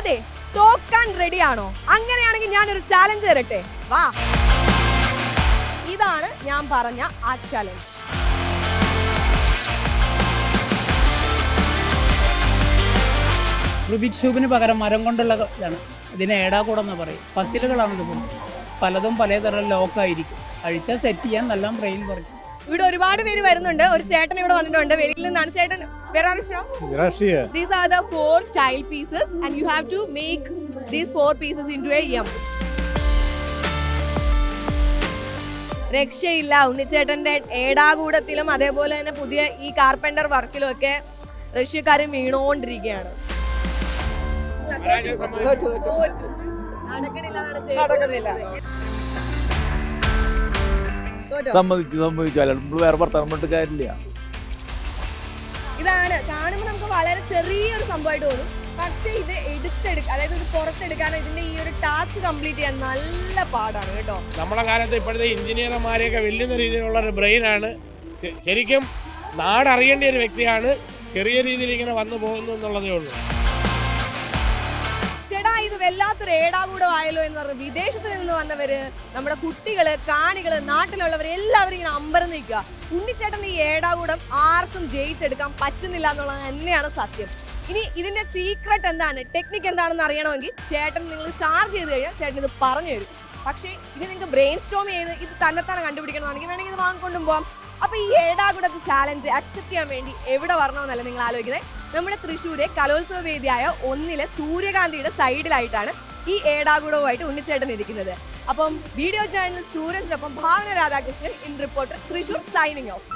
അതെ, തോക്കാൻ റെഡിയാണോ? അങ്ങനെയാണെങ്കിൽ ഞാനൊരു ചാലഞ്ച് തരട്ടെ, വാ. ഇതാണ് ഞാൻ പറഞ്ഞ ആ ചാലഞ്ച്. റുബിക് ക്യൂബിന് പകരം മരം കൊണ്ടുള്ള ഇതാണ്. ഇതിനെ ഏടാകൂടെന്ന് പറയും. പസിലുകളാണ് ഇത്. പലതും പലതരം ലോക്കായിരിക്കും. അഴിച്ചാൽ സെറ്റ് ചെയ്യാൻ നല്ല ബ്രെയിൻ പറയും. ഇവിടെ ഒരുപാട് പേര് വരുന്നുണ്ട്. ഒരു ചേട്ടൻ ഇവിടെ വന്നിട്ടുണ്ട്. വെളിയിൽ നിന്നാണ് ചേട്ടൻ. Where are you from? Russia. These are the 4 tile pieces and you have to make these 4 pieces into a M. രക്ഷയില്ല. ഉണ്ണിച്ചേട്ടന്റെ ഏടാകൂടത്തിലും അതേപോലെ തന്നെ പുതിയ ഈ കാർപ്പന്റർ വർക്കിലും ഒക്കെ റഷ്യക്കാരും വീണോണ്ടിരിക്കുകയാണ്. ഇതാണ് കാണുമ്പോൾ നമുക്ക് വളരെ ചെറിയൊരു സംഭവമായിട്ട് തോന്നും. പക്ഷെ ഇത് അതായത് ഇത് പുറത്തെടുക്കാൻ ഇതിന്റെ ഈ ഒരു ടാസ്ക് കംപ്ലീറ്റ് ചെയ്യാൻ നല്ല പാടാണ് കേട്ടോ. നമ്മളെ കാലത്ത് ഇപ്പോഴത്തെ എഞ്ചിനീയർമാരെയൊക്കെ വെല്ലുന്ന രീതിയിലുള്ള ഒരു ബ്രെയിനാണ്. ശരിക്കും നാടറിയേണ്ട ഒരു വ്യക്തിയാണ്. ചെറിയ രീതിയിൽ ഇങ്ങനെ വന്നു പോകുന്നു എന്നുള്ളതേ ഉള്ളൂ. ചേട്ടാ, ഇത് വല്ലാത്തൊരു ഏടാകൂടമായല്ലോ എന്ന് പറഞ്ഞു വിദേശത്ത് നിന്ന് വന്നവര്, നമ്മുടെ കുട്ടികള്, കാണികള്, നാട്ടിലുള്ളവര് എല്ലാവരും ഇങ്ങനെ അമ്പരം നിൽക്കുക. ഉണ്ണിച്ചേട്ടൻ ഈ ഏടാകൂടം ആർക്കും ജയിച്ചെടുക്കാൻ പറ്റുന്നില്ല എന്നുള്ളത് തന്നെയാണ് സത്യം. ഇനി ഇതിന്റെ സീക്രട്ട് എന്താണ്, ടെക്നിക്ക് എന്താണെന്ന് അറിയണമെങ്കിൽ ചേട്ടൻ നിങ്ങൾ ചാർജ് ചെയ്ത് കഴിഞ്ഞാൽ ചേട്ടൻ ഇത് പറഞ്ഞു തരും. പക്ഷേ ഇത് നിങ്ങൾക്ക് ബ്രെയിൻ സ്റ്റോം ചെയ്ത് ഇത് തന്നെത്താനെ കണ്ടുപിടിക്കണമെങ്കിൽ വേണമെങ്കിൽ ഇത് വാങ്ങിക്കൊണ്ടും പോകാം. അപ്പൊ ഈ ഏടാകൂടത്തെ ചാലഞ്ച് അക്സെപ്റ്റ് ചെയ്യാൻ വേണ്ടി എവിടെ വരണമെന്നല്ല നിങ്ങൾ ആലോചിക്കുന്നത്. നമ്മുടെ തൃശ്ശൂരെ കലോത്സവ വേദിയായ 1 സൂര്യകാന്തിയുടെ സൈഡിലായിട്ടാണ് ഈ ഏടാകൂടവുമായിട്ട് ഉണ്ണിച്ചേട്ടൻ ഇരിക്കുന്നത്. അപ്പം വീഡിയോ ചാനൽ സൂരജിനൊപ്പം Bhavana Radhakrishnan, in reporter Thrissur, signing of.